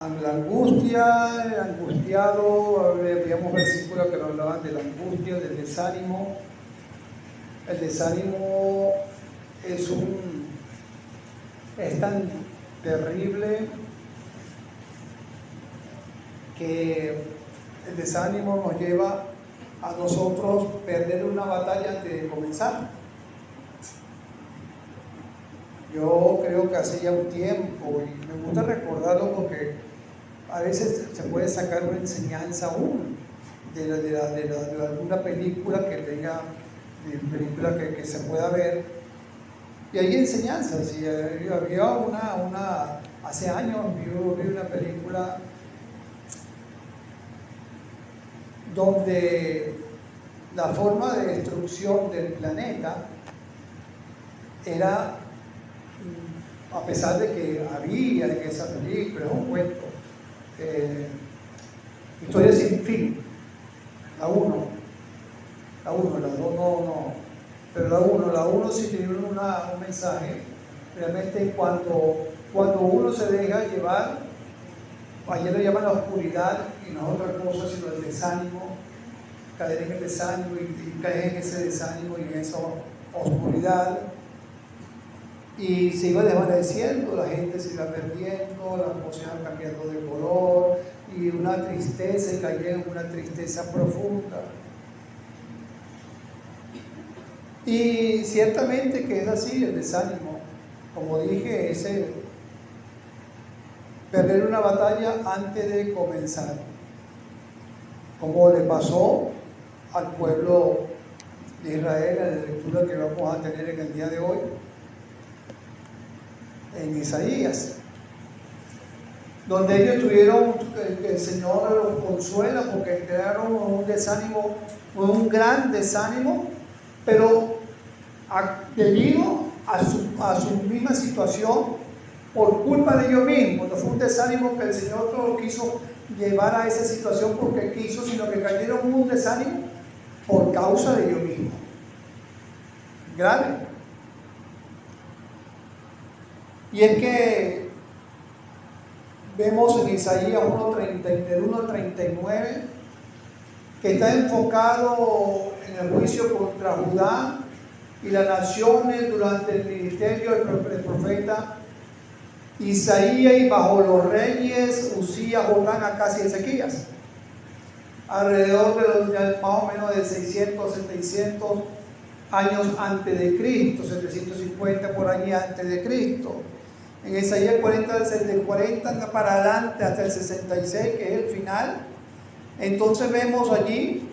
La angustia, el angustiado, veíamos versículos que nos hablaban de la angustia, del desánimo. El desánimo es tan terrible que el desánimo nos lleva a nosotros perder una batalla antes de comenzar. Yo creo que hace ya un tiempo, y me gusta recordarlo porque a veces se puede sacar una enseñanza aún de alguna película que tenga, película que se pueda ver, y hay enseñanzas. Y había hace años vi una película donde la forma de destrucción del planeta era, a pesar de que había en esa película, es un cuento, Historia sin fin, la 1, la 2 no, pero la 1 sí tiene un mensaje. Realmente cuando uno se deja llevar, ayer lo llaman la oscuridad y no es otra cosa sino el desánimo, caer en el desánimo y caer en ese desánimo y en esa oscuridad, y se iba desvaneciendo, la gente se iba perdiendo, las cosas iban cambiando de color y una tristeza, y caía en una tristeza profunda. Y ciertamente que es así el desánimo, como dije, es perder una batalla antes de comenzar, como le pasó al pueblo de Israel en la lectura que vamos a tener en el día de hoy, en Isaías, donde ellos tuvieron que el Señor los consuela porque entraron en un desánimo, un gran desánimo, pero debido a su misma situación, por culpa de ellos mismos. No fue un desánimo que el Señor no quiso llevar a esa situación porque quiso, sino que cayeron en un desánimo por causa de ellos mismos. Grave. Y es que vemos en Isaías 1:30, del 1 al 39, que está enfocado en el juicio contra Judá y las naciones durante el ministerio del profeta Isaías y bajo los reyes Usías, Jotán, Acaz y Ezequías, alrededor de más o menos de 600, 700 años antes de Cristo, 750 por allí antes de Cristo. En Isaías 40, del 40 para adelante hasta el 66, que es el final. Entonces vemos allí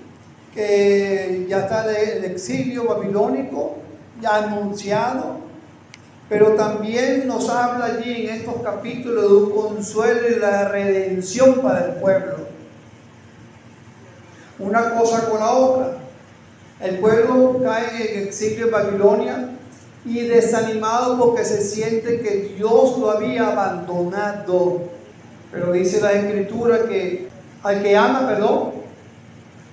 que ya está el exilio babilónico ya anunciado, pero también nos habla allí en estos capítulos de un consuelo y la redención para el pueblo. Una cosa con la otra. El pueblo cae en exilio en Babilonia y desanimado porque se siente que Dios lo había abandonado. Pero dice la Escritura que al que ama,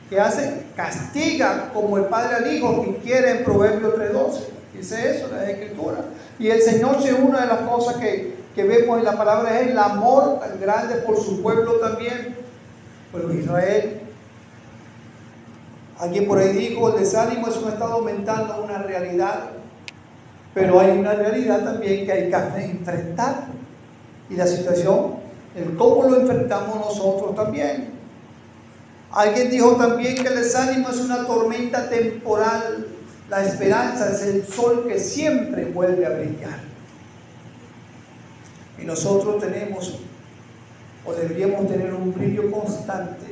¿qué hace? Castiga como el padre al hijo que quiere, en Proverbios 3:12. Dice eso la Escritura. Y el Señor, si una de las cosas que vemos en la palabra es el amor tan grande por su pueblo también, por Israel. Alguien por ahí dijo, el desánimo es un estado mental, no una realidad. Pero hay una realidad también que hay que enfrentar. Y la situación, el cómo lo enfrentamos nosotros también. Alguien dijo también que el desánimo es una tormenta temporal. La esperanza es el sol que siempre vuelve a brillar. Y nosotros tenemos, o deberíamos tener, un brillo constante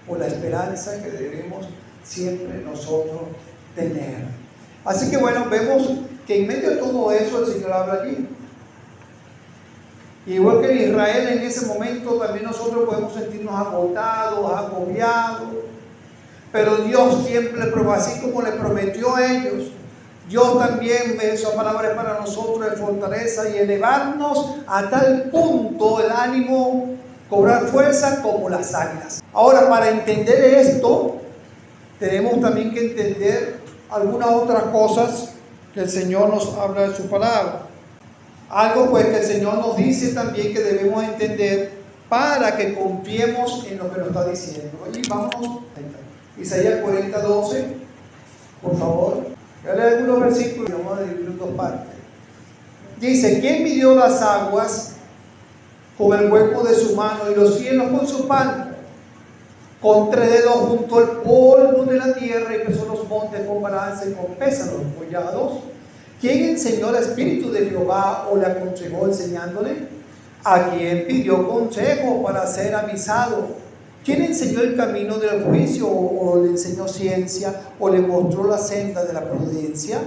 por la esperanza que debemos siempre nosotros tener. Así que bueno, vemos que en medio de todo eso el Señor habla allí. Y igual que en Israel en ese momento, también nosotros podemos sentirnos agotados, agobiados. Pero Dios siempre le prometió, así como le prometió a ellos, Dios también, esa palabra es para nosotros de fortaleza y elevarnos a tal punto el ánimo, cobrar fuerza como las águilas. Ahora, para entender esto, tenemos también que entender algunas otras cosas que el Señor nos habla de su palabra. Algo pues que el Señor nos dice también que debemos entender para que confiemos en lo que nos está diciendo. Y vamos, Isaías 40:12, por favor. Voy a leer algunos versículos y vamos a dividir en dos partes. Dice: ¿quién midió las aguas con el hueco de su mano y los cielos con su palma? Con 3 dedos junto al polvo de la tierra y pesó los montes con balanza y con pésalos collados. ¿Quién enseñó el espíritu de Jehová o le aconsejó enseñándole? ¿A quién pidió consejo para ser avisado? ¿Quién enseñó el camino del juicio o le enseñó ciencia o le mostró la senda de la prudencia?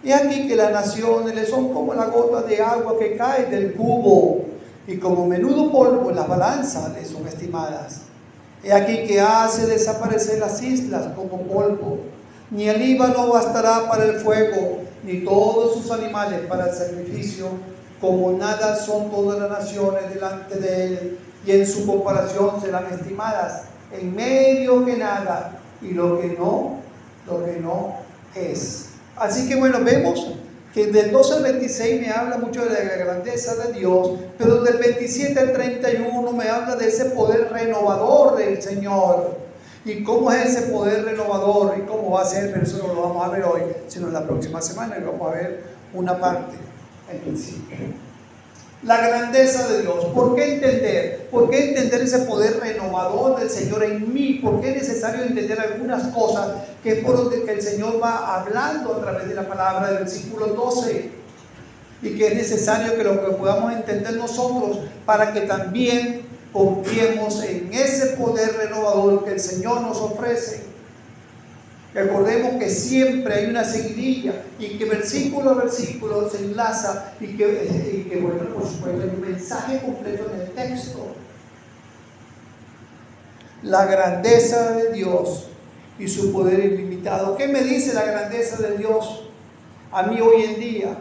He aquí que las naciones le son como la gota de agua que cae del cubo, y como menudo polvo en las balanzas le son estimadas. He aquí que hace desaparecer las islas como polvo. Ni el Líbano bastará para el fuego, ni todos sus animales para el sacrificio. Como nada son todas las naciones delante de él, y en su comparación serán estimadas en medio que nada, y lo que no es. Así que bueno, vemos que del 12 al 26 me habla mucho de la grandeza de Dios, pero del 27 al 31 me habla de ese poder renovador del Señor. ¿Y cómo es ese poder renovador? ¿Y cómo va a ser? Pero eso no lo vamos a ver hoy, sino la próxima semana, y vamos a ver una parte, el principio. La grandeza de Dios. ¿Por qué entender? ¿Por qué entender ese poder renovador del Señor en mí? ¿Por qué es necesario entender algunas cosas que es por donde que el Señor va hablando a través de la palabra del versículo 12? Y que es necesario que lo que podamos entender nosotros para que también confiemos en ese poder renovador que el Señor nos ofrece. Recordemos que siempre hay una seguidilla y que versículo a versículo se enlaza y que bueno, por supuesto hay un mensaje completo en el texto. La grandeza de Dios y su poder ilimitado. ¿Qué me dice la grandeza de Dios a mí hoy en día?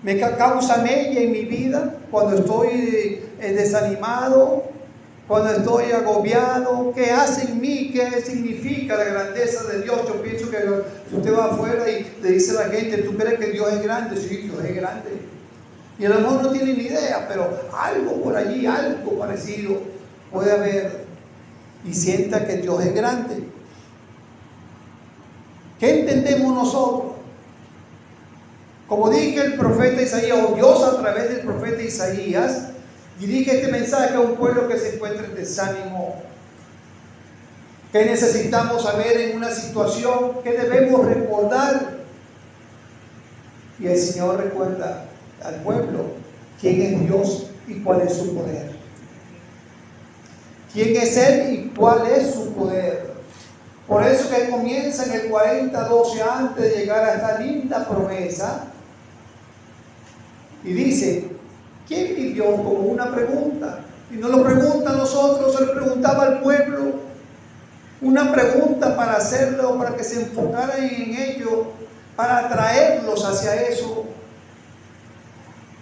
¿Me causa mella en mi vida cuando estoy desanimado? Cuando estoy agobiado? ¿Qué hace en mí? ¿Qué significa la grandeza de Dios? Yo pienso que si usted va afuera y le dice a la gente: ¿tú crees que Dios es grande? Sí, Dios es grande. Y a lo mejor no tiene ni idea, pero algo por allí, algo parecido puede haber, y sienta que Dios es grande. ¿Qué entendemos nosotros? Como dije, el profeta Isaías, o Dios a través del profeta Isaías, dirige este mensaje a un pueblo que se encuentra en desánimo, que necesitamos saber en una situación que debemos recordar. Y el Señor recuerda al pueblo quién es Dios y cuál es su poder. ¿Quién es Él y cuál es su poder? Por eso que comienza en el 40:12 antes de llegar a esta linda promesa. Y dice: ¿quién vivió? Como una pregunta. Y no lo pregunta a nosotros, se lo preguntaba al pueblo. Una pregunta para hacerlo, para que se enfocaran en ello, para atraerlos hacia eso.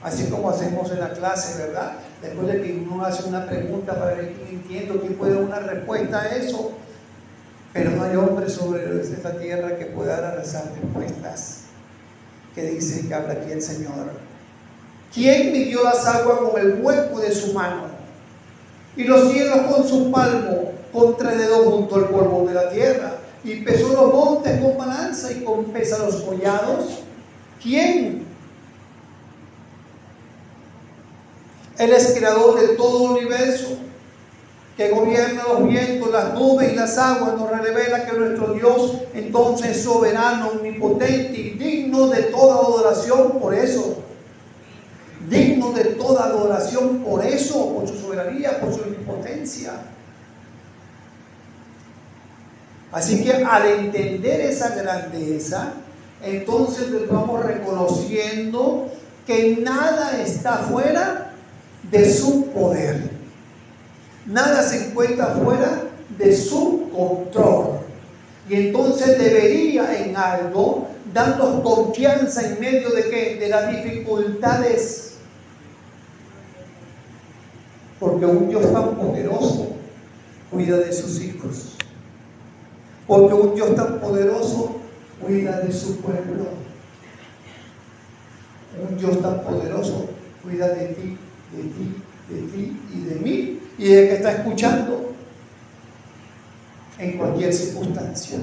Así como hacemos en la clase, ¿verdad? Después de que uno hace una pregunta para ver quién entiende, quién puede dar una respuesta a eso. Pero no hay hombre sobre esta tierra que pueda dar esas respuestas que dice que habla aquí el Señor. ¿Quién midió las aguas con el hueco de su mano y los cielos con su palmo, con 3 dedos junto al polvo de la tierra? Y pesó los montes con balanza y con pésalos collados. ¿Quién? Él es creador de todo el universo, que gobierna los vientos, las nubes y las aguas. Nos revela que nuestro Dios entonces es soberano, omnipotente y digno de toda adoración. Por eso, digno de toda adoración, por eso, por su soberanía, por su omnipotencia. Así que al entender esa grandeza, entonces les vamos reconociendo que nada está fuera de su poder. Nada se encuentra fuera de su control. Y entonces debería en algo darnos confianza en medio de ¿qué? De las dificultades. Porque un Dios tan poderoso cuida de sus hijos. Porque un Dios tan poderoso cuida de su pueblo. Un Dios tan poderoso cuida de ti, de ti, de ti y de mí y del que está escuchando en cualquier circunstancia.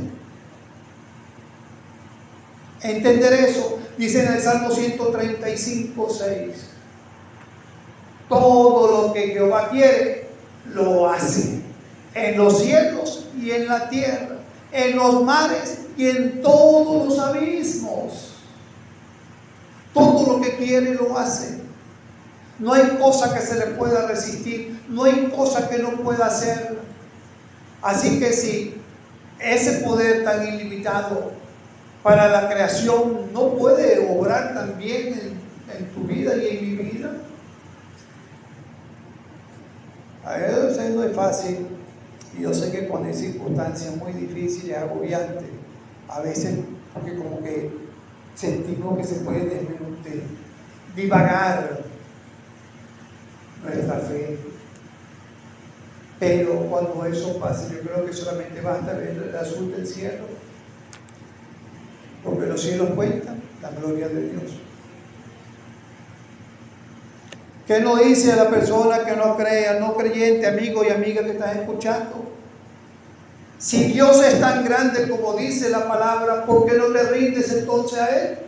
Entender eso, dice en el Salmo 135, 6. Todo lo que Jehová quiere, lo hace. En los cielos y en la tierra, en los mares y en todos los abismos. Todo lo que quiere, lo hace. No hay cosa que se le pueda resistir, no hay cosa que no pueda hacer. Así que si ese poder tan ilimitado para la creación no puede obrar también en tu vida y en mi vida, a veces no es fácil, y yo sé que poner circunstancias muy difíciles, agobiantes, a veces porque como que sentimos que se puede divagar nuestra fe. Pero cuando eso pase, yo creo que solamente basta ver el azul del cielo, porque los cielos cuentan la gloria de Dios. ¿Qué nos dice a la persona que no cree, al no creyente, amigo y amiga que estás escuchando? Si Dios es tan grande como dice la palabra, ¿por qué no te rindes entonces a Él?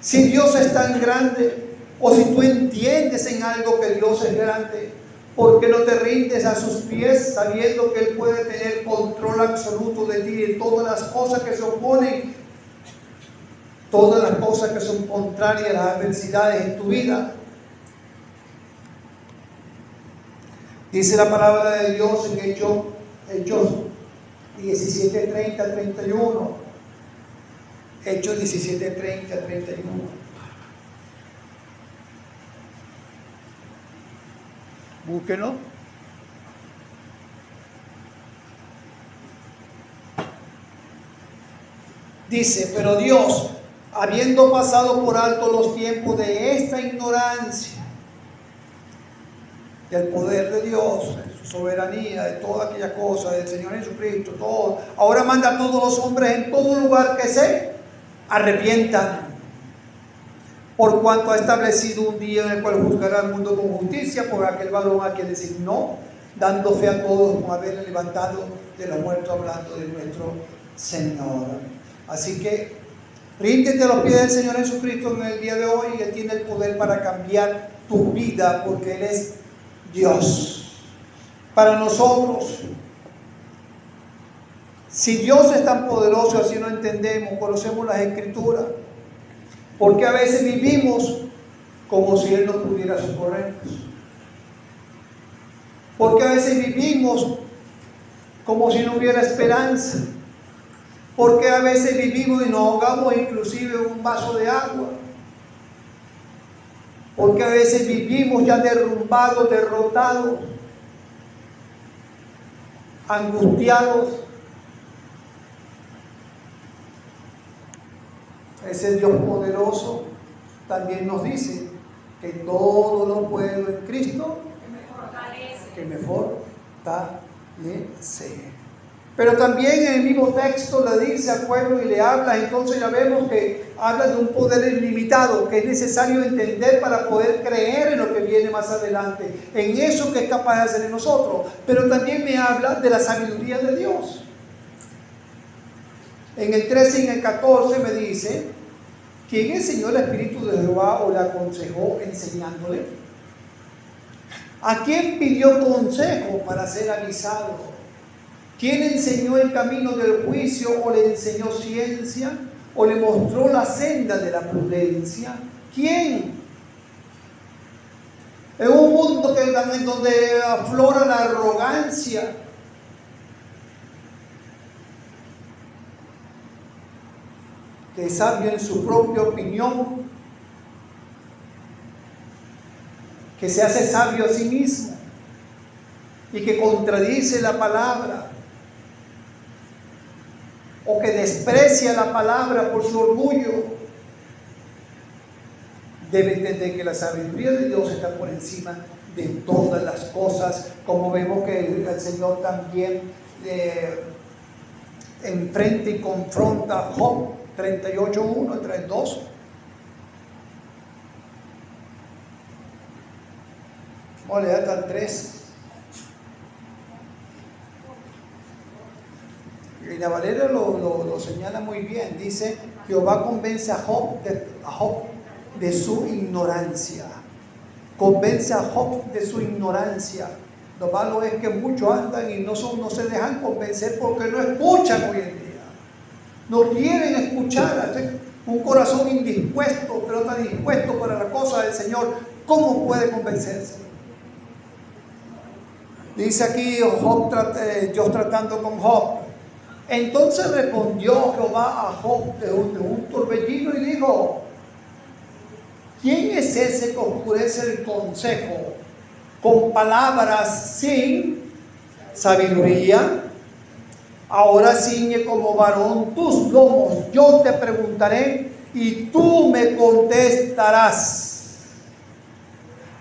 Si Dios es tan grande, o si tú entiendes en algo que Dios es grande, ¿por qué no te rindes a sus pies sabiendo que Él puede tener control absoluto de ti y de todas las cosas que se oponen, todas las cosas que son contrarias a las adversidades en tu vida? Dice la palabra de Dios en Hechos 17:30-31. Hechos 17:30-31. Búsquenlo. Dice, pero Dios, habiendo pasado por alto los tiempos de esta ignorancia, del poder de Dios, de su soberanía, de toda aquella cosa, del Señor Jesucristo, todo, ahora manda a todos los hombres en todo lugar que se arrepientan, por cuanto ha establecido un día en el cual juzgará al mundo con justicia por aquel varón a quien designó, dando fe a todos con haberle levantado de los muertos, hablando de nuestro Señor. Así que ríndete a los pies del Señor Jesucristo en el día de hoy, y Él tiene el poder para cambiar tu vida, porque Él es Dios. Para nosotros, si Dios es tan poderoso, así no entendemos, conocemos las Escrituras, porque a veces vivimos como si Él no pudiera socorrernos, porque a veces vivimos como si no hubiera esperanza, porque a veces vivimos y nos ahogamos inclusive en un vaso de agua, porque a veces vivimos ya derrumbados, derrotados, angustiados. Ese Dios poderoso también nos dice que todo lo puedo en Cristo que me fortalece. Pero también en el mismo texto le dice al pueblo y le habla, entonces ya vemos que habla de un poder ilimitado que es necesario entender para poder creer en lo que viene más adelante, en eso que es capaz de hacer en nosotros. Pero también me habla de la sabiduría de Dios. En el 13 y en el 14 me dice, ¿quién enseñó el Espíritu de Jehová o le aconsejó enseñándole? ¿A quién pidió consejo para ser avisado? ¿Quién enseñó el camino del juicio o le enseñó ciencia o le mostró la senda de la prudencia? ¿Quién? En un mundo en donde aflora la arrogancia, que es sabio en su propia opinión, que se hace sabio a sí mismo y que contradice la palabra, o que desprecia la palabra por su orgullo, debe entender que la sabiduría de Dios está por encima de todas las cosas, como vemos que el Señor también enfrenta y confronta a Job 38:1, 3:2. Vamos a leer hasta el 3. Y la Valera lo señala muy bien. Dice, Jehová convence a Job de su ignorancia. Convence a Job de su ignorancia. Lo malo es que muchos andan y no se dejan convencer porque no escuchan hoy en día. No quieren escuchar. Un corazón indispuesto, pero no está dispuesto para la cosa del Señor. ¿Cómo puede convencerse? Dice aquí Dios tratando con Job. Entonces respondió Jehová a Job de un torbellino y dijo: ¿quién es ese que oscurece el consejo con palabras sin sabiduría? Ahora ciñe como varón tus lomos, yo te preguntaré y tú me contestarás.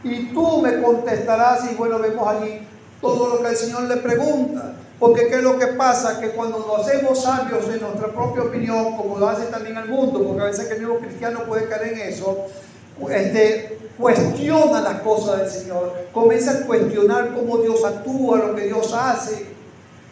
Y tú me contestarás. Y bueno, vemos allí todo lo que el Señor le pregunta. Porque ¿qué es lo que pasa? Que cuando nos hacemos sabios en nuestra propia opinión, como lo hace también el mundo, porque a veces que el mismo cristiano puede caer en eso, cuestiona las cosas del Señor, comienza a cuestionar cómo Dios actúa, lo que Dios hace.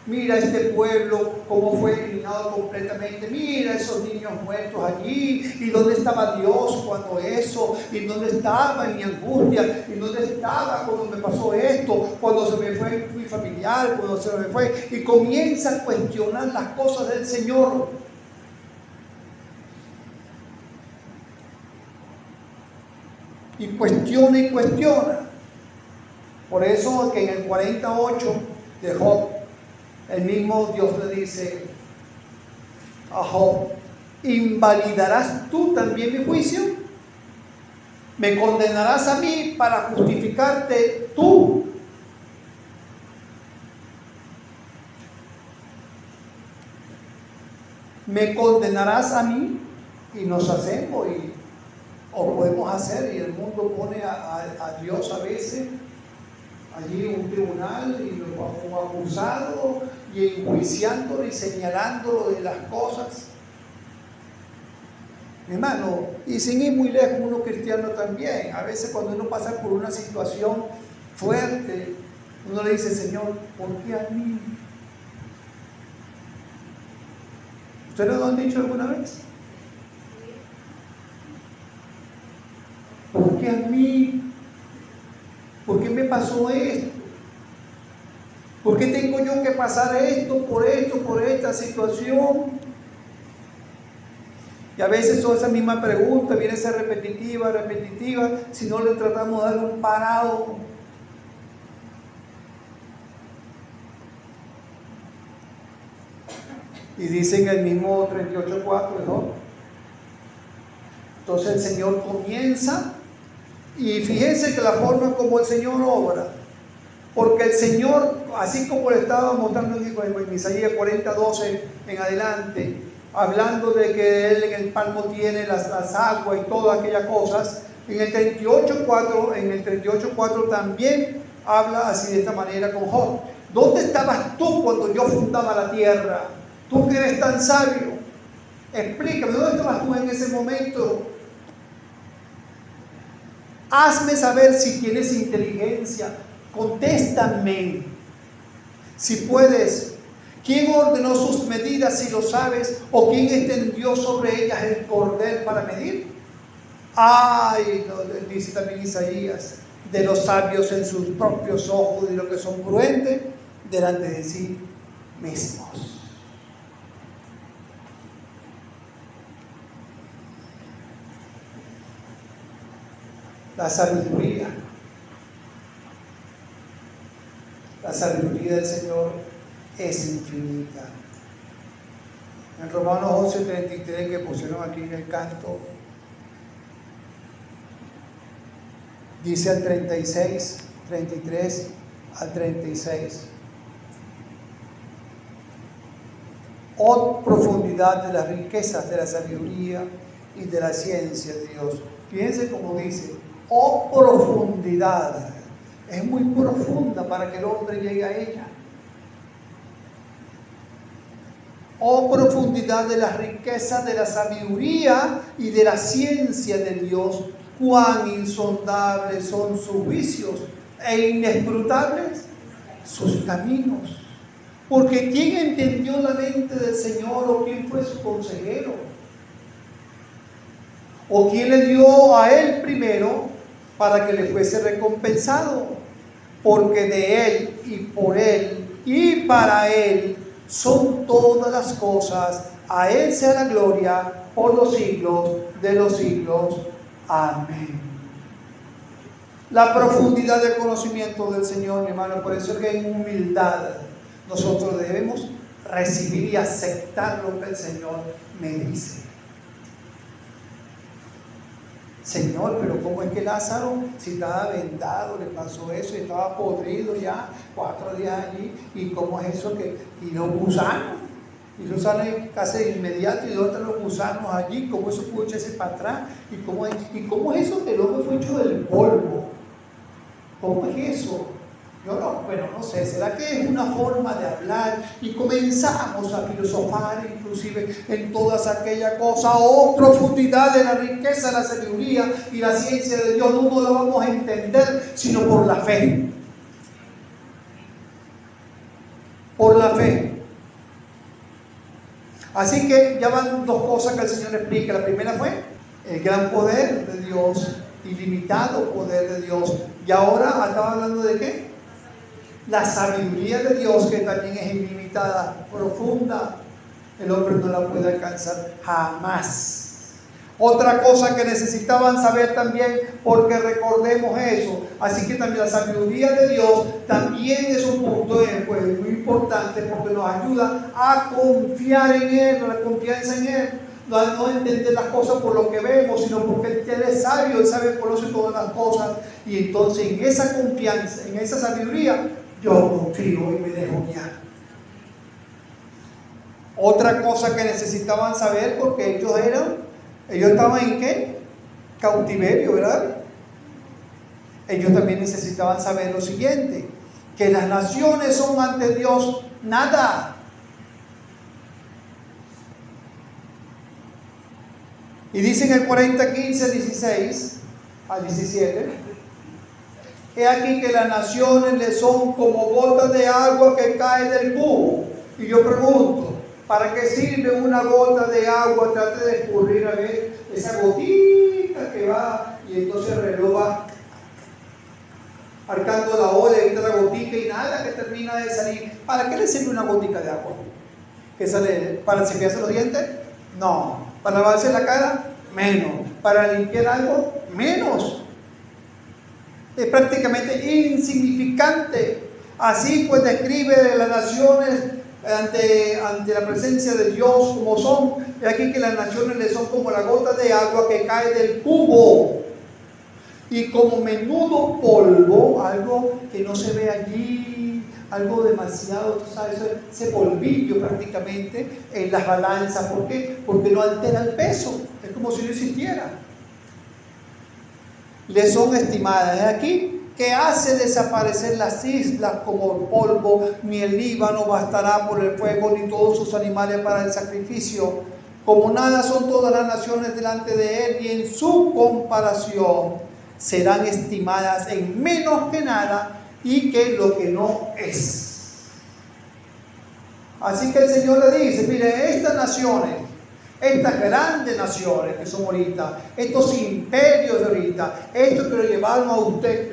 Mira este pueblo cómo fue eliminado completamente, mira esos niños muertos allí, y dónde estaba Dios cuando eso, y dónde estaba en mi angustia, y dónde estaba cuando me pasó esto, cuando se me fue mi familiar, cuando se me fue, y comienza a cuestionar las cosas del Señor. Y cuestiona y cuestiona. Por eso que en el 48 de Job, el mismo Dios le dice a Job: ¿invalidarás tú también mi juicio? ¿Me condenarás a mí para justificarte tú? ¿Me condenarás a mí? Y nos hacemos o podemos hacer, y el mundo pone a Dios a veces allí en un tribunal y como acusado y enjuiciándolo y señalándolo de las cosas. Hermano, y sin ir muy lejos, uno cristiano también, a veces cuando uno pasa por una situación fuerte, uno le dice: Señor, ¿por qué a mí? ¿Ustedes lo han dicho alguna vez? ¿Por qué a mí? ¿Por qué me pasó esto? ¿Por qué tengo yo que pasar esto, por esta situación? Y a veces toda esa misma pregunta viene a ser repetitiva, si no le tratamos de dar un parado. Y dice en el mismo 38:4 de Job. Entonces el Señor comienza, y fíjense que la forma como el Señor obra, porque el Señor, así como le estaba mostrando en Isaías 40:12 en adelante, hablando de que Él en el palmo tiene las aguas y todas aquellas cosas, en el 38:4 también habla así de esta manera con Job. ¿Dónde estabas tú cuando yo fundaba la tierra? Tú que eres tan sabio, explícame, ¿dónde estabas tú en ese momento? Hazme saber si tienes inteligencia, contéstame si puedes. ¿Quién ordenó sus medidas, si lo sabes? ¿O quién extendió sobre ellas el cordel para medir? Ay, no, dice también Isaías, de los sabios en sus propios ojos y de los que son prudentes delante de sí mismos. La sabiduría del Señor es infinita. En Romanos 11:33, que pusieron aquí en el canto, dice al 36, 33 al 36: oh profundidad de las riquezas de la sabiduría y de la ciencia de Dios. Fíjense cómo dice: oh profundidad. Es muy profunda para que el hombre llegue a ella. Oh profundidad de las riquezas de la sabiduría y de la ciencia de Dios. Cuán insondables son sus juicios e inescrutables sus caminos. Porque ¿quién entendió la mente del Señor o quién fue su consejero? ¿O quién le dio a él primero para que le fuese recompensado? Porque de él y por él y para él son todas las cosas. A él sea la gloria por los siglos de los siglos. Amén. La profundidad del conocimiento del Señor, mi hermano, por eso es que en humildad nosotros debemos recibir y aceptar lo que el Señor me dice. Señor, pero ¿cómo es que Lázaro, si estaba vendado, le pasó eso y estaba podrido ya 4 días allí? ¿Y cómo es eso que, y los gusanos? Y los gusanos casi de inmediato, y ¿dónde están los gusanos allí? ¿Cómo eso pudo echarse para atrás? ¿Y cómo es eso que el hombre fue hecho del polvo? ¿Cómo es eso? Yo no sé, ¿será que es una forma de hablar? Y comenzamos a filosofar inclusive en todas aquellas cosas, profundidad de la riqueza, la sabiduría y la ciencia de Dios. No la vamos a entender sino por la fe. Por la fe. Así que ya van 2 cosas que el Señor explica. La primera fue el gran poder de Dios, ilimitado poder de Dios. Y ahora estaba hablando de ¿qué? La sabiduría de Dios, que también es ilimitada, profunda. El hombre no la puede alcanzar jamás. Otra cosa que necesitaban saber también, porque recordemos eso, así que también la sabiduría de Dios también es un punto muy importante, porque nos ayuda a confiar en Él, la confianza en Él. No entender las cosas por lo que vemos, sino porque Él es sabio, Él sabe, conoce todas las cosas. Y entonces en esa confianza, en esa sabiduría, yo confío y me dejo guiar. Otra cosa que necesitaban saber, porque ellos estaban en ¿qué? Cautiverio, ¿verdad? Ellos también necesitaban saber lo siguiente, que las naciones son ante Dios nada. Y dice en el 40, 15, 16 al 17, he aquí que las naciones le son como gotas de agua que cae del cubo. Y yo pregunto, ¿para qué sirve una gota de agua? Trate de escurrir a ver esa gotita que va, y entonces el reloj va arcando la ola y entra la gotita y nada que termina de salir. ¿Para qué le sirve una gotita de agua? ¿Qué sale? ¿Para cepillarse los dientes? No. ¿Para lavarse la cara? Menos. ¿Para limpiar algo? Menos. Es prácticamente insignificante. Así pues describe de las naciones ante la presencia de Dios como son. Es aquí que las naciones le son como la gota de agua que cae del cubo, y como menudo polvo, algo que no se ve allí, algo demasiado, tú sabes, ese polvillo prácticamente en las balanzas. ¿Por qué? Porque no altera el peso, es como si no existiera. Le son estimadas. Es aquí que hace desaparecer las islas como el polvo, ni el Líbano bastará por el fuego, ni todos sus animales para el sacrificio. Como nada son todas las naciones delante de él, y en su comparación serán estimadas en menos que nada, y que lo que no es. Así que el Señor le dice, mire, estas naciones, estas grandes naciones que son ahorita, estos imperios de ahorita, estos que lo llevaron a ustedes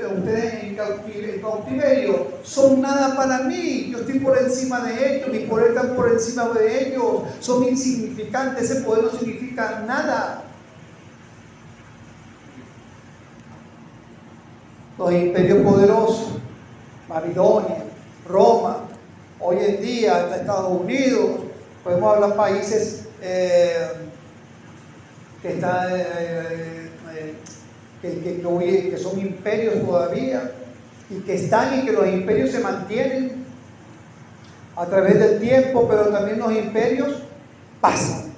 en cautiverio, son nada para mí. Yo estoy por encima de ellos, mi poder está por encima de ellos, son insignificantes, ese poder no significa nada. Los imperios poderosos, Babilonia, Roma, hoy en día hasta Estados Unidos, podemos hablar países que son imperios todavía, y que están, y que los imperios se mantienen a través del tiempo, pero también los imperios pasan.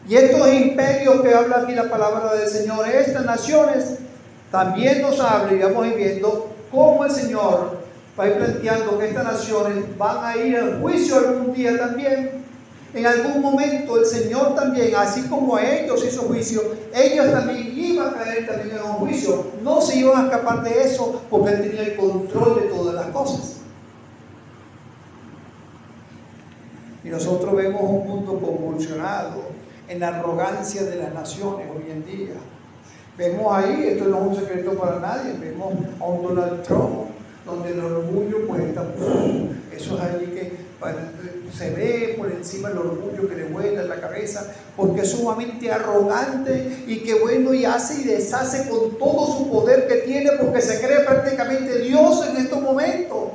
Y estos imperios que habla aquí la palabra del Señor, estas naciones, también nos habla, y vamos a ir viendo cómo el Señor va a ir planteando que estas naciones van a ir al juicio algún día también. En algún momento el Señor también, así como a ellos hizo juicio, ellos también iban a caer también en un juicio. No se iban a escapar de eso porque Él tenía el control de todas las cosas. Y nosotros vemos un mundo convulsionado en la arrogancia de las naciones hoy en día. Vemos ahí, esto no es un secreto para nadie, vemos a un Donald Trump, donde el orgullo pues está, eso es allí que se ve por encima el orgullo que le vuela en la cabeza, porque es sumamente arrogante y que bueno, y hace y deshace con todo su poder que tiene, porque se cree prácticamente Dios en estos momentos.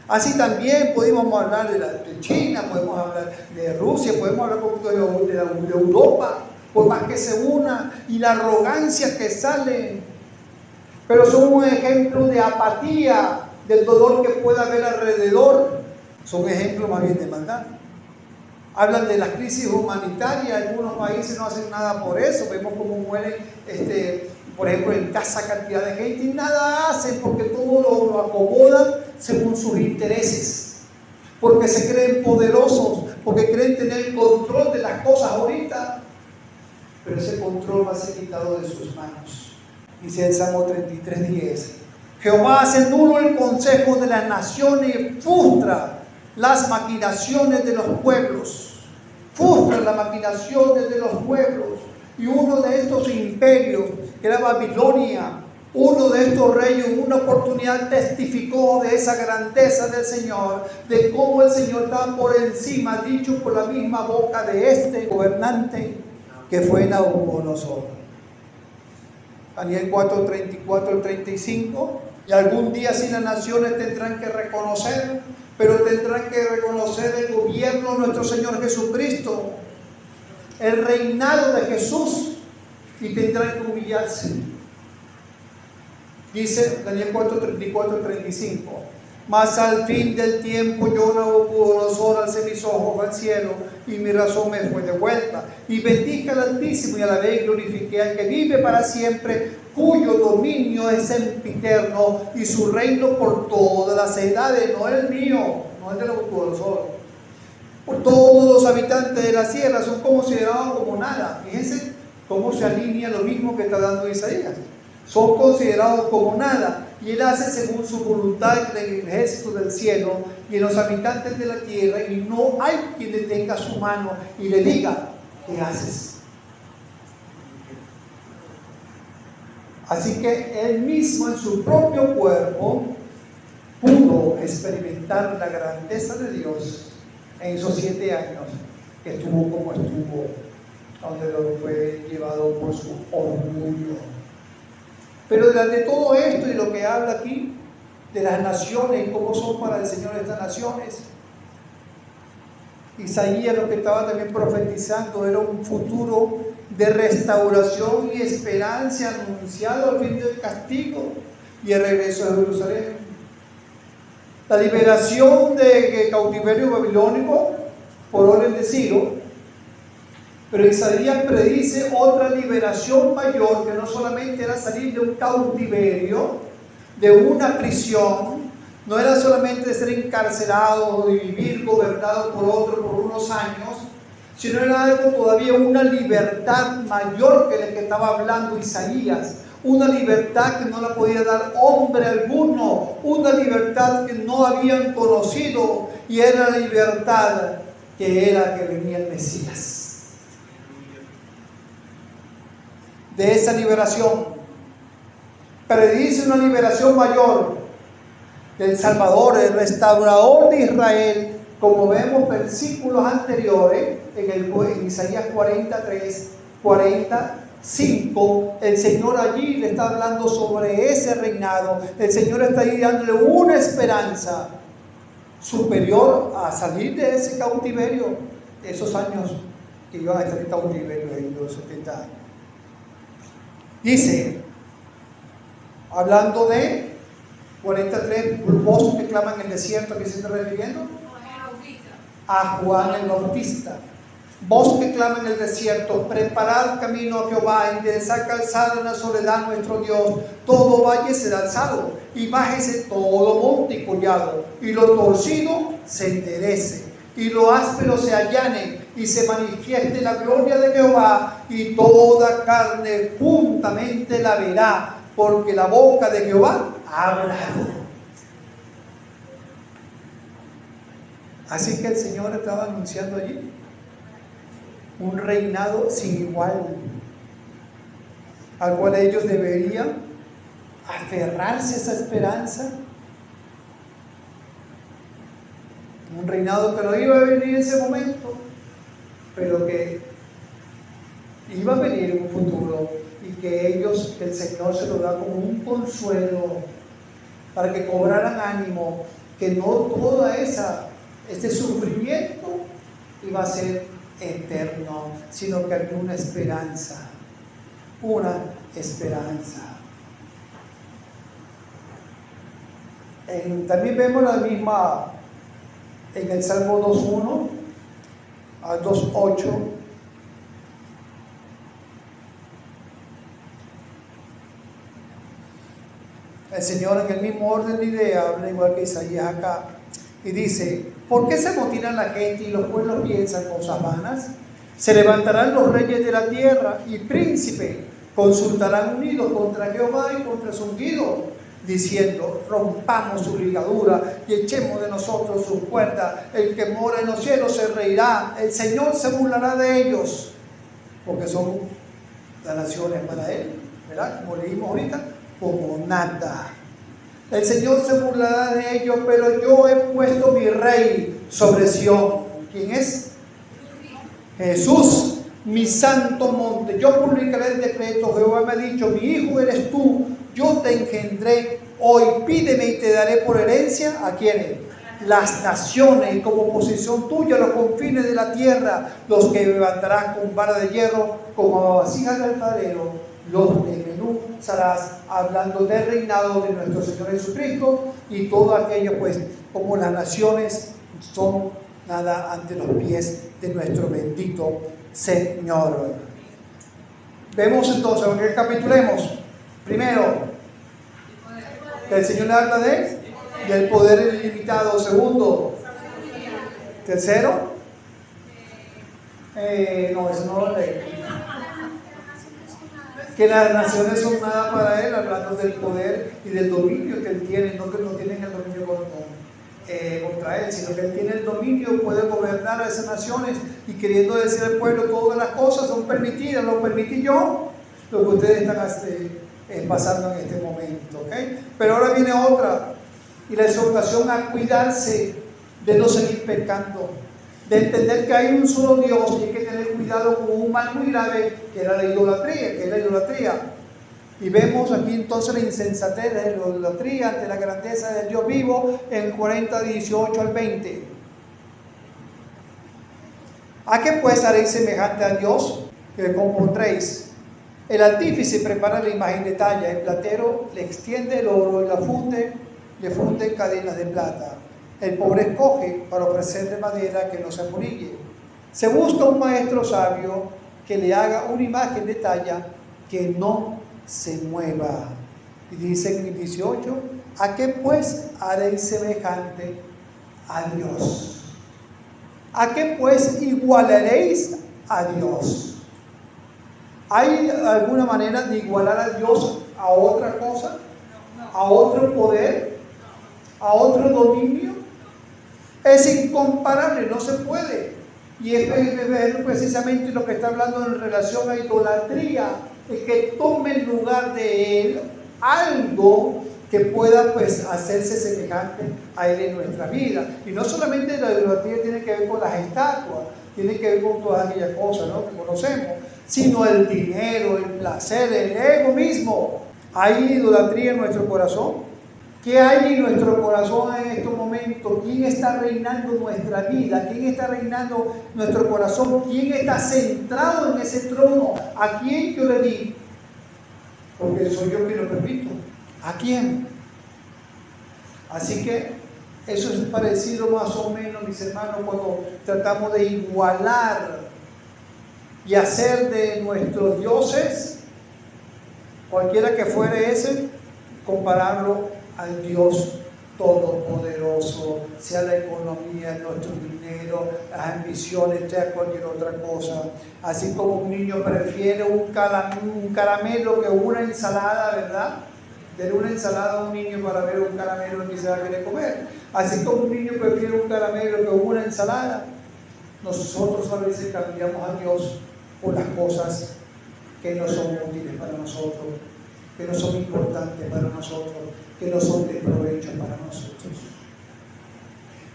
Así también podemos hablar de China, podemos hablar de Rusia, podemos hablar un poquito de Europa, por más que se una, y la arrogancia que sale, pero son un ejemplo de apatía, del dolor que pueda haber alrededor, son ejemplos más bien de maldad. Hablan de las crisis humanitarias, algunos países no hacen nada por eso, vemos cómo mueren, por ejemplo, en casa cantidad de gente y nada hacen porque todo lo acomodan según sus intereses, porque se creen poderosos, porque creen tener el control de las cosas ahorita, pero ese control va a ser quitado de sus manos. Dice el Salmo 33:10, Jehová hace nulo el consejo de las naciones y frustra las maquinaciones de los pueblos. Frustra las maquinaciones de los pueblos. Y uno de estos imperios, que era Babilonia, uno de estos reyes en una oportunidad testificó de esa grandeza del Señor, de cómo el Señor está por encima, dicho por la misma boca de este gobernante que fue Nabucodonosor. Daniel 4:34-35, y algún día sí las naciones tendrán que reconocer, pero tendrán que reconocer el gobierno de nuestro Señor Jesucristo, el reinado de Jesús, y tendrán que humillarse. Dice Daniel 4:34-35, mas al fin del tiempo yo, Nabucodonosor, alcé mis ojos al cielo y mi razón me fue devuelta, y bendije al Altísimo y alabé y glorifiqué al que vive para siempre, cuyo dominio es sempiterno y su reino por todas las edades, no el mío, no el de Nabucodonosor. Por todos los habitantes de la tierra son considerados como nada. Fíjense cómo se alinea lo mismo que está dando Isaías. Son considerados como nada, y Él hace según su voluntad en el ejército del cielo y en los habitantes de la tierra, y no hay quien le tenga su mano y le diga, ¿qué haces? Así que Él mismo en su propio cuerpo pudo experimentar la grandeza de Dios en esos 7 años que estuvo como estuvo, donde lo fue llevado por su orgullo. Pero delante de todo esto y lo que habla aquí de las naciones, cómo son para el Señor estas naciones, Isaías lo que estaba también profetizando era un futuro de restauración y esperanza anunciado al fin del castigo y el regreso a Jerusalén. La liberación del cautiverio babilónico por orden de Ciro. Pero Isaías predice otra liberación mayor, que no solamente era salir de un cautiverio, de una prisión, no era solamente de ser encarcelado o de vivir gobernado por otro por unos años, sino era algo todavía, una libertad mayor que la que estaba hablando Isaías, una libertad que no la podía dar hombre alguno, una libertad que no habían conocido, y era la libertad que era que venía el Mesías. De esa liberación predice una liberación mayor del Salvador, el restaurador de Israel, como vemos versículos anteriores en Isaías 43, 45. El Señor allí le está hablando sobre ese reinado. El Señor está ahí dándole una esperanza superior a salir de ese cautiverio, esos años que iban a estar en cautiverio de los 70 años. Dice, hablando de 43, voz que clama en el desierto, ¿a qué se está refiriendo? A Juan el Bautista. Voz que clama en el desierto, preparad camino a Jehová, enderezad calzada en la soledad nuestro Dios, todo valle será alzado, y bájese todo monte y collado, y lo torcido se enderece, y lo áspero se allane, y se manifieste la gloria de Jehová, y toda carne juntamente la verá, porque la boca de Jehová ha hablado. Así que el Señor estaba anunciando allí un reinado sin igual, al cual ellos deberían aferrarse a esa esperanza. Un reinado que no iba a venir en ese momento, pero que iba a venir en un futuro, y que ellos, que el Señor se lo da como un consuelo para que cobraran ánimo, que no toda este sufrimiento iba a ser eterno, sino que había una esperanza. También vemos la misma en el Salmo 2.1 al 2.8. El Señor, en el mismo orden de idea, habla igual que Isaías acá, y dice: ¿por qué se amotinan la gente y los pueblos piensan cosas vanas? Se levantarán los reyes de la tierra y príncipes consultarán unidos contra Jehová y contra su ungido, diciendo: rompamos su ligadura y echemos de nosotros sus cuerdas. El que mora en los cielos se reirá, el Señor se burlará de ellos, porque son las naciones para él, ¿verdad? Como leímos ahorita, como nada. El Señor se burlará de ellos, pero yo he puesto mi rey sobre Sión. ¿Quién es? Jesús, mi santo monte. Yo publicaré el decreto. Jehová me ha dicho: mi hijo eres tú, yo te engendré. Hoy pídeme y te daré por herencia ¿a quiénes? Las naciones, y como posesión tuya los confines de la tierra. Los que levantarás con vara de hierro, como vasijas de alfarero, los desmenuzarás. Hablando del reinado de nuestro Señor Jesucristo, y todo aquello, pues, como las naciones son nada ante los pies de nuestro bendito Señor. Vemos entonces, en el capitulemos, primero, que el Señor le habla del poder ilimitado. Segundo, tercero, no, eso no lo leí. Que las naciones son nada para él, hablando del poder y del dominio que él tiene, no que no tienen el dominio contra él, sino que él tiene el dominio, puede gobernar a esas naciones, y queriendo decir al pueblo: todas las cosas son permitidas, lo permití yo, lo que ustedes están pasando en este momento, ¿okay? Pero ahora viene otra, y la exhortación a cuidarse de no seguir pecando, de entender que hay un solo Dios, y hay que tener cuidado con un mal muy grave, que era la idolatría, Y vemos aquí entonces la insensatez de la idolatría ante la grandeza del Dios vivo en 40, 18 al 20. ¿A qué pues haréis semejante a Dios que compondréis? El artífice prepara la imagen de talla, el platero le extiende el oro y le funde cadenas de plata. El pobre escoge para ofrecer de madera que no se amorille. Se busca un maestro sabio que le haga una imagen de talla que no se mueva. Y dice en el 18: ¿a qué pues haréis semejante a Dios? ¿A qué pues igualaréis a Dios? ¿Hay alguna manera de igualar a Dios a otra cosa? ¿A otro poder? ¿A otro dominio? Es incomparable, no se puede. Y es precisamente lo que está hablando en relación a idolatría, es que tome el lugar de él algo que pueda, pues, hacerse semejante a él en nuestra vida. Y no solamente la idolatría tiene que ver con las estatuas, tiene que ver con todas aquellas cosas, ¿no?, que conocemos, sino el dinero, el placer, el ego mismo. ¿Hay idolatría en nuestro corazón? ¿Qué hay en nuestro corazón en estos momentos? ¿Quién está reinando nuestra vida? ¿Quién está reinando nuestro corazón? ¿Quién está centrado en ese trono? ¿A quién yo le di? Porque soy yo quien lo permito. ¿A quién? Así que eso es parecido más o menos, mis hermanos, cuando tratamos de igualar y hacer de nuestros dioses, cualquiera que fuere ese, compararlo al Dios todopoderoso, sea la economía, nuestro dinero, las ambiciones, sea cualquier otra cosa. Así como un niño prefiere un caramelo que una ensalada, ¿verdad? De una ensalada a un niño para ver un caramelo que se va a querer comer. Así como un niño prefiere un caramelo que una ensalada, nosotros a veces cambiamos a Dios por las cosas que no son útiles para nosotros, que no son importantes para nosotros, que no son de provecho para nosotros.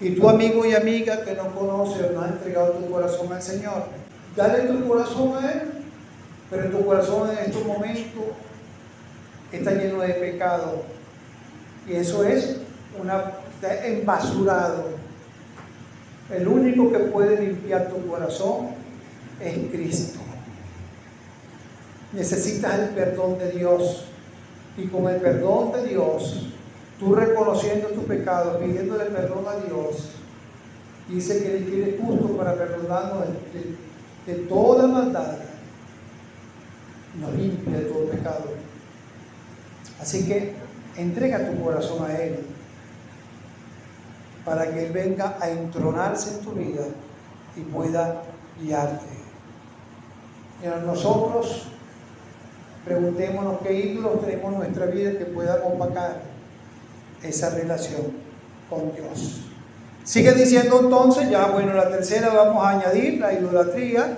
Y tu amigo y amiga que no conoce o no has entregado tu corazón al Señor, dale tu corazón a Él, pero tu corazón en estos momentos está lleno de pecado. Y eso es está embasurado. El único que puede limpiar tu corazón es Cristo. Necesitas el perdón de Dios. Y con el perdón de Dios, tú reconociendo tu pecado, pidiéndole perdón a Dios, dice que Él es justo para perdonarnos de toda maldad, nos limpia de todo pecado. Así que entrega tu corazón a Él para que Él venga a entronarse en tu vida y pueda guiarte. Y nosotros preguntémonos qué ídolos tenemos en nuestra vida que puedan opacar esa relación con Dios. Sigue diciendo entonces, ya bueno, la tercera vamos a añadir, la idolatría.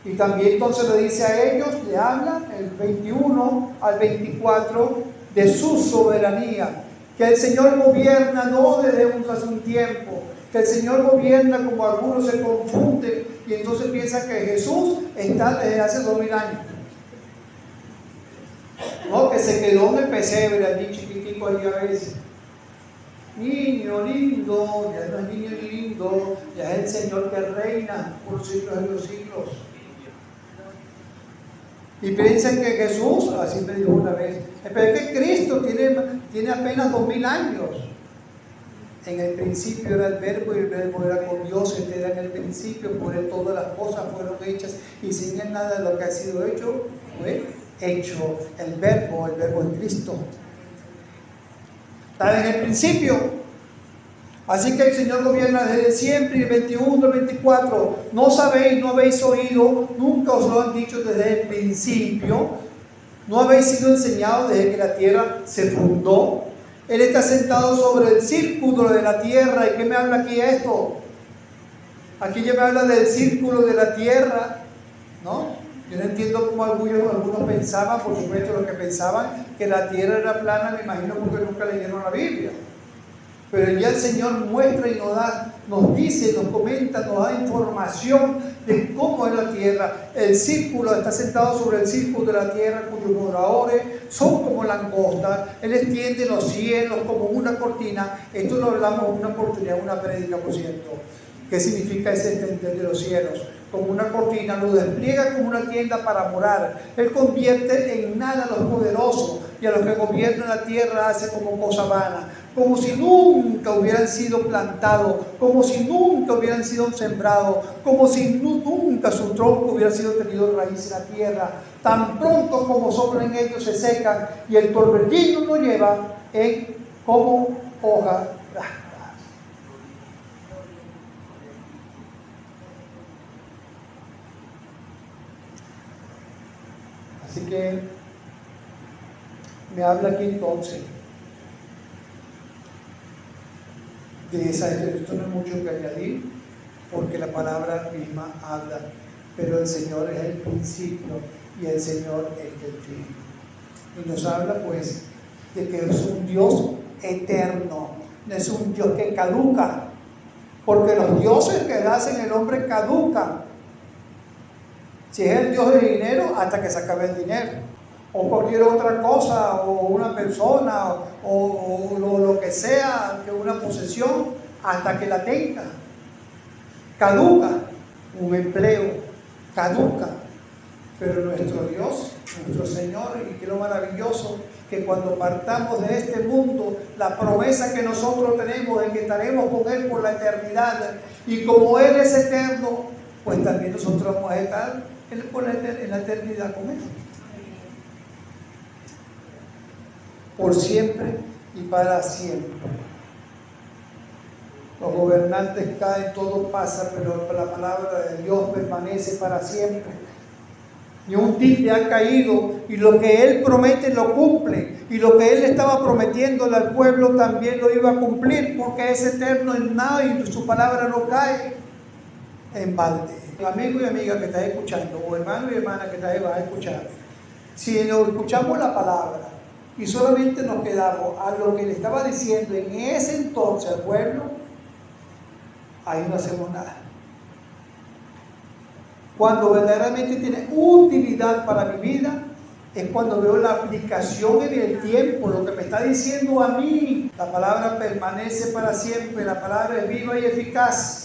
Y también entonces le dice a ellos, le habla el 21 al 24 de su soberanía, que el Señor gobierna no desde hace un tiempo, que el Señor gobierna como algunos se confunden y entonces piensan que Jesús está desde hace 2000 años. No, que se quedó en el pesebre allí chiquitico allí a veces. Niño lindo, ya no es niño lindo, ya es el Señor que reina por los siglos de los siglos. Y piensan que Jesús, así me dijo una vez, pero es que Cristo tiene apenas 2000 años. En el principio era el verbo y el verbo era con Dios, Él era en el principio, por Él todas las cosas fueron hechas y sin Él nada de lo que ha sido hecho fue hecho. El verbo es Cristo. Está en el principio. Así que el Señor gobierna desde siempre. Y el 21, el 24, no sabéis, no habéis oído, nunca os lo han dicho desde el principio, no habéis sido enseñados desde que la tierra se fundó. Él está sentado sobre el círculo de la tierra. ¿Y qué me habla aquí esto? Aquí ya me habla del círculo de la tierra, ¿no? Yo no entiendo cómo algunos pensaban, por supuesto, los que pensaban que la tierra era plana, me imagino porque nunca leyeron la Biblia. Pero ya el Señor muestra y nos dice, nos comenta, nos da información de cómo es la tierra. El círculo está sentado sobre el círculo de la tierra, cuyos moradores son como langostas. Él extiende los cielos como una cortina. Esto lo hablamos en una oportunidad, una prédica, por cierto. ¿Qué significa ese extender de los cielos? Como una cortina, lo despliega como una tienda para morar. Él convierte en nada a los poderosos y a los que gobiernan la tierra hace como cosa vana, como si nunca hubieran sido plantados, como si nunca hubieran sido sembrados, como si nunca su tronco hubiera sido tenido raíz en la tierra. Tan pronto como soplan ellos se secan y el torbellino lo lleva en como hoja raspa. Así que me habla aquí entonces de esa. Esto no es mucho que añadir porque la palabra misma habla, pero el Señor es el principio y el Señor es el fin. Y nos habla pues de que es un Dios eterno, no es un Dios que caduca, porque los dioses que hacen el hombre caducan. Si es el Dios del dinero, hasta que se acabe el dinero, o cualquier otra cosa, o una persona, o lo que sea, que una posesión, hasta que la tenga. Caduca, un empleo, caduca. Pero nuestro Dios, nuestro Señor, y que lo maravilloso, que cuando partamos de este mundo, la promesa que nosotros tenemos es que estaremos con Él por la eternidad, y como Él es eterno, pues también nosotros vamos a estar en la eternidad con Él. Por siempre y para siempre. Los gobernantes caen, todo pasa, pero la palabra de Dios permanece para siempre. Y un tilde ha caído y lo que Él promete lo cumple. Y lo que Él estaba prometiéndole al pueblo también lo iba a cumplir, porque es eterno en nada y su palabra no cae en balde. Amigo y amiga que estás escuchando, o hermano y hermana que vas a escuchar, si nos escuchamos la palabra y solamente nos quedamos a lo que le estaba diciendo en ese entonces al pueblo, ahí no hacemos nada. Cuando verdaderamente tiene utilidad para mi vida, es cuando veo la aplicación en el tiempo, lo que me está diciendo a mí. La palabra permanece para siempre, la palabra es viva y eficaz.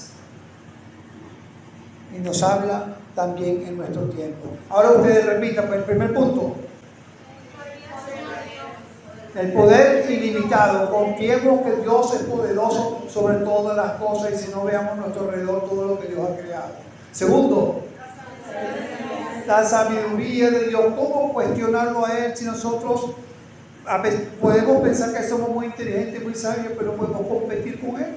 Y nos habla también en nuestro tiempo. Ahora ustedes repitan, pues, el primer punto. El poder ilimitado. Confiemos que Dios es poderoso sobre todas las cosas y si no veamos a nuestro alrededor todo lo que Dios ha creado. Segundo, la sabiduría de Dios. ¿Cómo cuestionarlo a Él si nosotros a veces podemos pensar que somos muy inteligentes, muy sabios, pero no podemos competir con Él?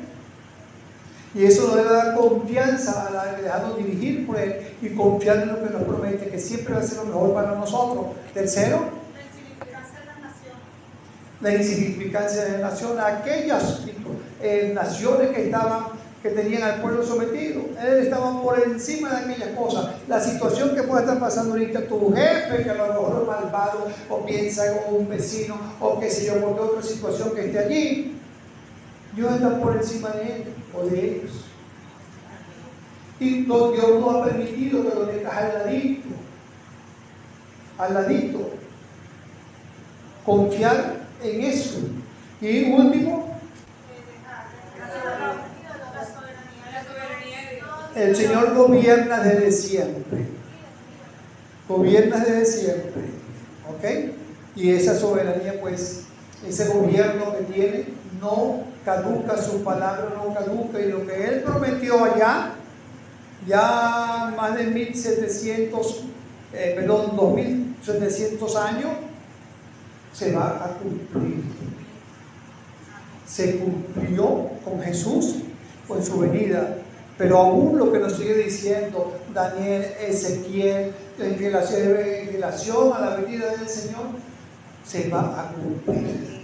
Y eso nos debe dar confianza a dejarnos dirigir por Él y confiar en lo que nos promete, que siempre va a ser lo mejor para nosotros. Tercero, la insignificancia de la nación. Aquellas naciones que tenían al pueblo sometido, Él estaba por encima de aquellas cosas. La situación que puede estar pasando ahorita tu jefe, que a lo mejor es malvado, o piensa como un vecino, o qué sé yo, cualquier otra situación que esté allí, Dios está por encima de él o de ellos. Y Dios no ha permitido que lo dejas al ladito. Confiar en eso. Y último, el Señor gobierna desde siempre. Gobierna desde siempre. ¿Ok? Y esa soberanía, pues, ese gobierno que tiene, no caduca, su palabra no caduca. Y lo que Él prometió allá, ya más de 2700 años, se va a cumplir. Se cumplió con Jesús, con su venida. Pero aún lo que nos sigue diciendo Daniel, Ezequiel, en relación a la venida del Señor, se va a cumplir.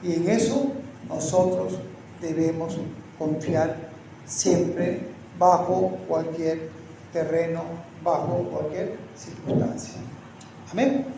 Y en eso nosotros debemos confiar siempre, bajo cualquier terreno, bajo cualquier circunstancia. Amén.